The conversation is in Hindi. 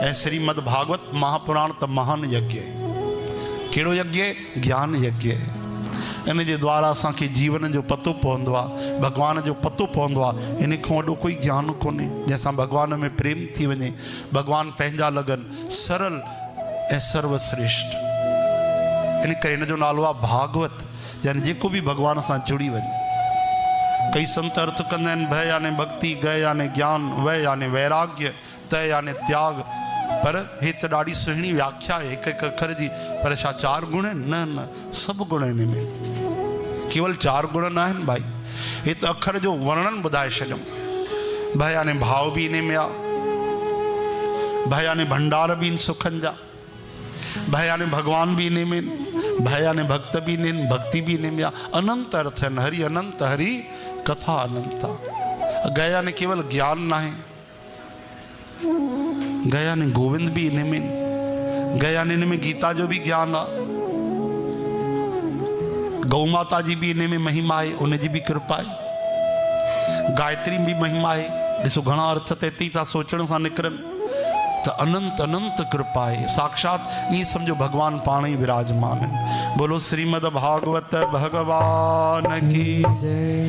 ऐं श्रीमद भागवत महापुराण त महान यज्ञ है। कहिड़ो यज्ञ? ज्ञान यज्ञ है। इन जे द्वारा असांखे जीवन जो पतो पवंदो आहे, भगवान जो पतो पवंदो आहे। इन खां वॾो कोई ज्ञान कोन्हे जंहिंसां भगवान में प्रेम थी वञे, भगवान पंहिंजा लॻनि। सरल ऐं सर्वश्रेष्ठ, इन करे इन जो नालो आहे भागवत, यानी जेको बि भगवान सां जुड़ी वञे। कई संत अर्थ कंदा आहिनि भ यानी भक्ति, ग यानी ज्ञान, व यानी वैराग्य, त यानी त्याग। पर हे त ॾाढी सुहिणी व्याख्या आहे हिकु हिकु अखर जी। पर छा 4 गुण आहिनि? न न, सभु गुण हिन में, केवल 4 गुण न आहिनि भाई। हे त अखर जो वर्णन ॿुधाए छॾियऊं। भ यानी भाव बि इन में आहे, भ यानी भंडार बि इन सुखनि जा, भ यानी भगवान भी इन्हें में, भ यानी भक्त भी इन्हें, भक्ति भी इन्हें में। अनंत अर्थ है, हरि अनंत, हरि कथा अनंता। गया ने केवल ज्ञान ना है, गया ने गोविंद भी इन्हें में, गया ने इनमें गीता जो भी ज्ञान आ, गौ माता जी भी इन्हें में महिमा है, उन्हें जी भी कृपा है, गायत्री भी महिमा है। ॾिसो घणा अर्थ त हिते था सोचण सां निकिरनि। तो अनंत अनंत कृपा है, साक्षात ये समझो भगवान पाण ही विराजमान है। बोलो श्रीमद भागवत भगवान की जय।